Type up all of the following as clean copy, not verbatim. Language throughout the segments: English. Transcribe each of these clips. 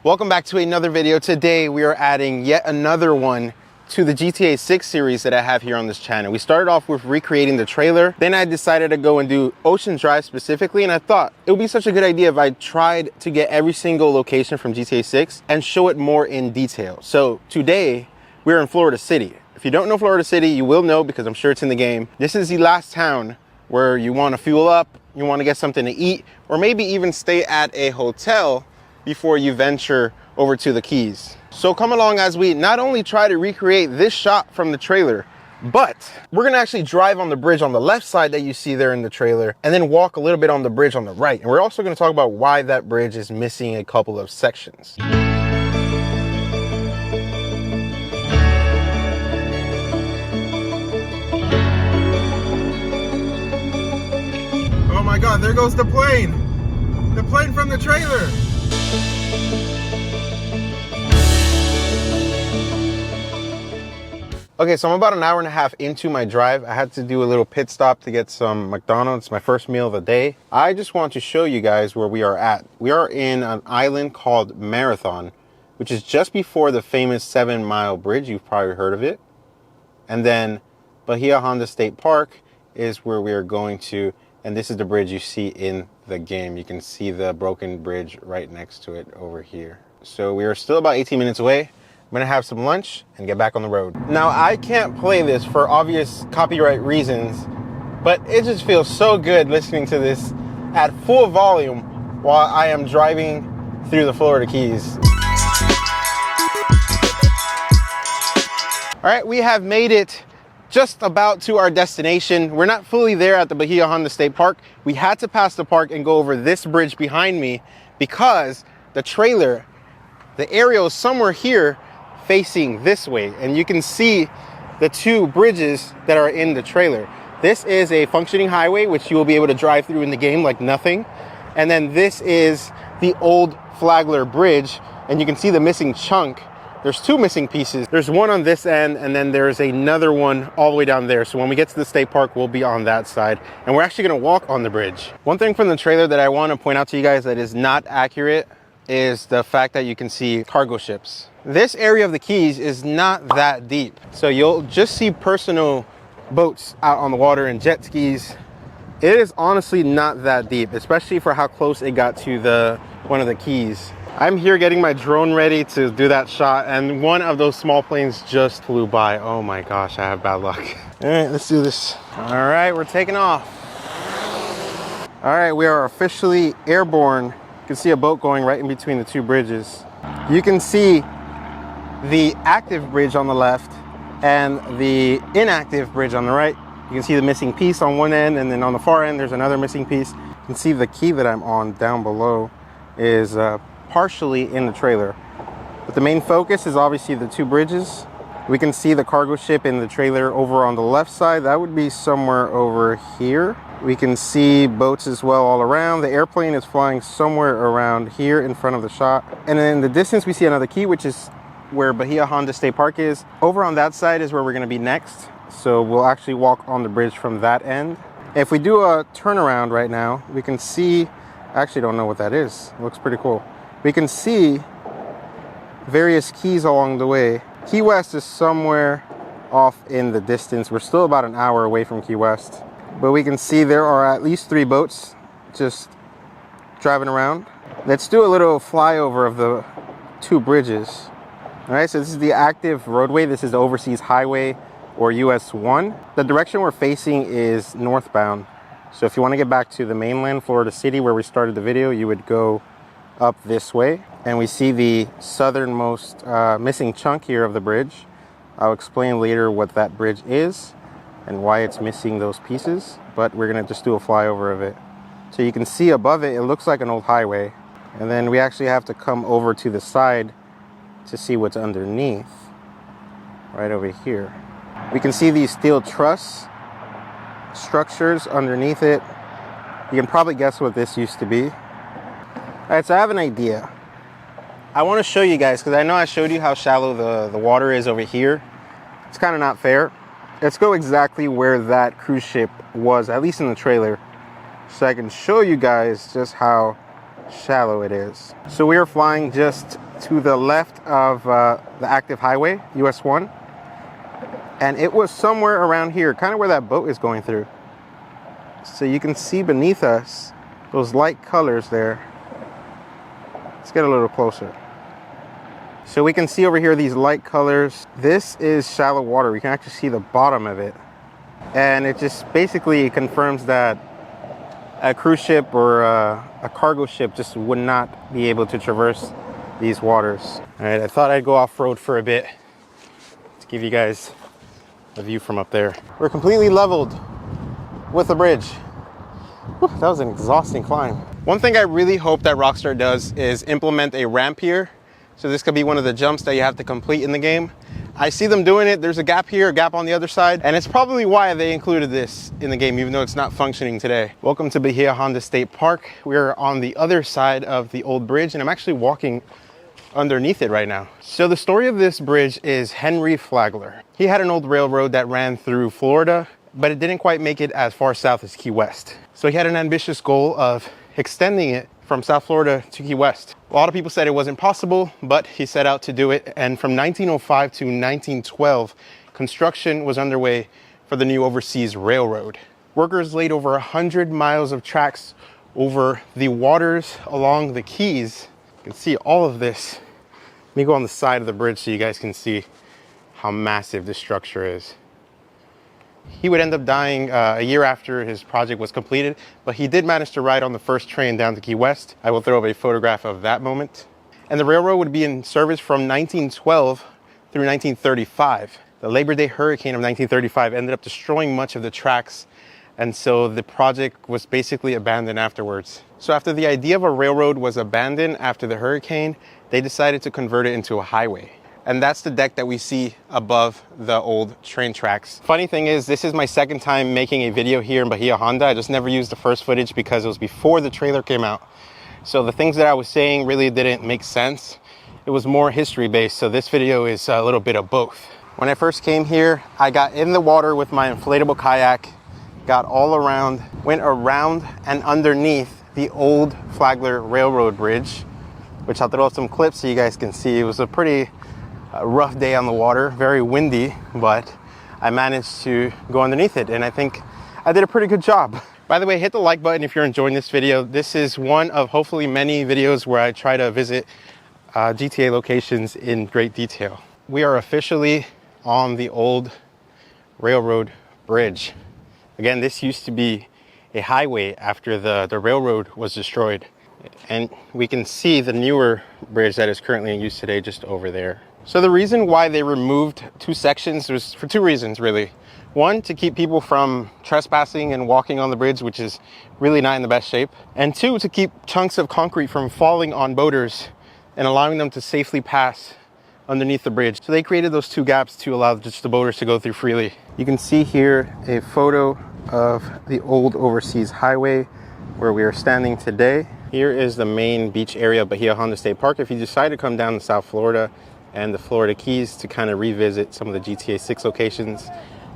Welcome back to another video. Today we are adding yet another one to the GTA 6 series that I have here on this channel. We started off with recreating the trailer, then I decided to go and do Ocean Drive specifically, and I thought it would be such a good idea if I tried to get every single location from GTA 6 and show it more in detail. So today we're in Florida City. If you don't know Florida City, you will know because I'm sure it's in the game. This is the last town where you want to fuel up, you want to get something to eat, or maybe even stay at a hotel before you venture over to the Keys. So come along as we not only try to recreate this shot from the trailer, but we're gonna actually drive on the bridge on the left side that you see there in the trailer, and then walk a little bit on the bridge on the right. And we're also gonna talk about why that bridge is missing a couple of sections. Oh my God, there goes the plane! The plane from the trailer! Okay, so I'm about an hour and a half into my drive. I had to do a little pit stop to get some McDonald's, my first meal of the day. I just want to show you guys where we are at. We are in an island called Marathon, which is just before the famous 7 Mile Bridge. You've probably heard of it. And then Bahia Honda State Park is where we are going to, and this is the bridge you see in the game. You can see the broken bridge right next to it over here. So we are still about 18 minutes away. I'm gonna have some lunch and get back on the road. Now, I can't play this for obvious copyright reasons, but it just feels so good listening to this at full volume while I am driving through the Florida Keys. All right, we have made it just about to our destination. We're not fully there at the Bahia Honda State Park. We had to pass the park and go over this bridge behind me because the trailer, the aerial is somewhere here facing this way, and you can see the two bridges that are in the trailer. This is a functioning highway which you will be able to drive through in the game like nothing, and then this is the old Flagler bridge, and you can see the missing chunk. There's two missing pieces. There's one on this end, and then there's another one all the way down there. So when we get to the state park, we'll be on that side, and we're actually gonna walk on the bridge. One thing from the trailer that I want to point out to you guys that is not accurate is the fact that you can see cargo ships. This area of the Keys is not that deep, so you'll just see personal boats out on the water and jet skis. It is honestly not that deep, especially for how close it got to one of the Keys. I'm here getting my drone ready to do that shot, and one of those small planes just flew by. Oh my gosh, I have bad luck. All right, let's do this. All right, we're taking off. All right, we are officially airborne. You can see a boat going right in between the two bridges. You can see the active bridge on the left and the inactive bridge on the right. You can see the missing piece on one end, and then on the far end there's another missing piece. You can see the key that I'm on down below is partially in the trailer, but the main focus is obviously the two bridges. We can see the cargo ship in the trailer over on the left side. That would be somewhere over here. We can see boats as well all around. The airplane is flying somewhere around here in front of the shot. And then in the distance, we see another key, which is where Bahia Honda State Park is. Over on that side is where we're gonna be next. So we'll actually walk on the bridge from that end. If we do a turnaround right now, we can see, I actually don't know what that is. It looks pretty cool. We can see various keys along the way. Key West is somewhere off in the distance. We're still about an hour away from Key West. But we can see there are at least 3 boats just driving around. Let's do a little flyover of the 2 bridges. All right, so this is the active roadway. This is the Overseas Highway, or US 1. The direction we're facing is northbound. So if you want to get back to the mainland, Florida City, where we started the video, you would go up this way. And we see the southernmost missing chunk here of the bridge. I'll explain later what that bridge is and why it's missing those pieces, but we're gonna just do a flyover of it. So you can see above it, it looks like an old highway. And then we actually have to come over to the side to see what's underneath, right over here. We can see these steel truss structures underneath it. You can probably guess what this used to be. All right, so I have an idea. I wanna show you guys, because I know I showed you how shallow the water is over here. It's kind of not fair. Let's go exactly where that cruise ship was, at least in the trailer, so I can show you guys just how shallow it is. So we are flying just to the left of the active highway, US 1. And it was somewhere around here, kind of where that boat is going through. So you can see beneath us, those light colors there. Let's get a little closer. So we can see over here these light colors. This is shallow water. We can actually see the bottom of it. And it just basically confirms that a cruise ship or a cargo ship just would not be able to traverse these waters. All right, I thought I'd go off-road for a bit to give you guys a view from up there. We're completely leveled with the bridge. Whew, that was an exhausting climb. One thing I really hope that Rockstar does is implement a ramp here. So this could be one of the jumps that you have to complete in the game. I see them doing it. There's a gap here, a gap on the other side, and it's probably why they included this in the game, even though it's not functioning today. Welcome to Bahia Honda State Park. We're on the other side of the old bridge, and I'm actually walking underneath it right now. So the story of this bridge is Henry Flagler. He had an old railroad that ran through Florida, but it didn't quite make it as far south as Key West. So he had an ambitious goal of extending it from South Florida to Key West. A lot of people said it wasn't possible, but he set out to do it. And from 1905 to 1912, construction was underway for the new Overseas Railroad. Workers laid over 100 miles of tracks over the waters along the Keys. You can see all of this. Let me go on the side of the bridge so you guys can see how massive this structure is. He would end up dying a year after his project was completed, but he did manage to ride on the first train down to Key West. I will throw up a photograph of that moment. And the railroad would be in service from 1912 through 1935. The Labor Day hurricane of 1935 ended up destroying much of the tracks, and so the project was basically abandoned afterwards. So after the idea of a railroad was abandoned after the hurricane, they decided to convert it into a highway. And that's the deck that we see above the old train tracks. Funny thing is, this is my second time making a video here in Bahia Honda. I just never used the first footage because it was before the trailer came out. So the things that I was saying really didn't make sense. It was more history based. So this video is a little bit of both. When I first came here, I got in the water with my inflatable kayak, got all around, went around and underneath the old Flagler Railroad Bridge, which I'll throw up some clips so you guys can see. It was a pretty rough day on the water, very windy, but I managed to go underneath it, and I think I did a pretty good job. By the way, hit the like button if you're enjoying this video. This is one of hopefully many videos where I try to visit GTA locations in great detail. We are officially on the old railroad bridge. Again, this used to be a highway after the railroad was destroyed. And we can see the newer bridge that is currently in use today just over there. So the reason why they removed two sections was for two reasons, really. One, to keep people from trespassing and walking on the bridge, which is really not in the best shape. And two, to keep chunks of concrete from falling on boaters and allowing them to safely pass underneath the bridge. So they created those two gaps to allow just the boaters to go through freely. You can see here a photo of the old Overseas Highway where we are standing today. Here is the main beach area of Bahia Honda State Park. If you decide to come down to South Florida and the Florida Keys to kind of revisit some of the GTA 6 locations,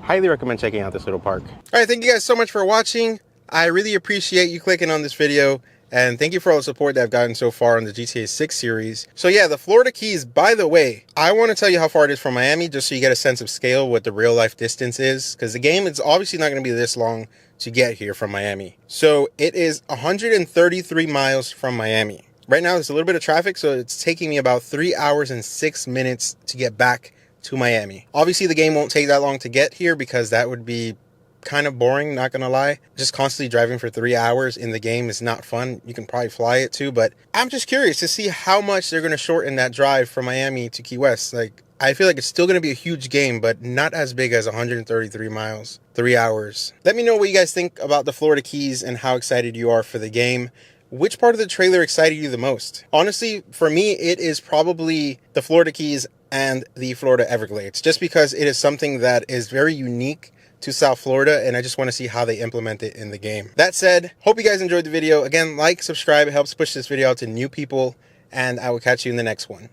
highly recommend checking out this little park. All right, thank you guys so much for watching. I really appreciate you clicking on this video, and thank you for all the support that I've gotten so far on the GTA 6 series. So yeah, the Florida Keys, by the way, I want to tell you how far it is from Miami, just so you get a sense of scale, what the real life distance is, because the game is obviously not going to be this long to get here from Miami. So it is 133 miles from Miami. Right now, there's a little bit of traffic, so it's taking me about 3 hours and 6 minutes to get back to Miami. Obviously, the game won't take that long to get here because that would be kind of boring, not gonna lie. Just constantly driving for 3 hours in the game is not fun. You can probably fly it too, but I'm just curious to see how much they're gonna shorten that drive from Miami to Key West. Like, I feel like it's still gonna be a huge game, but not as big as 133 miles, 3 hours. Let me know what you guys think about the Florida Keys and how excited you are for the game. Which part of the trailer excited you the most? Honestly, for me, it is probably the Florida Keys and the Florida Everglades, just because it is something that is very unique to South Florida, and I just want to see how they implement it in the game. That said, hope you guys enjoyed the video. Again, like, subscribe, it helps push this video out to new people, and I will catch you in the next one.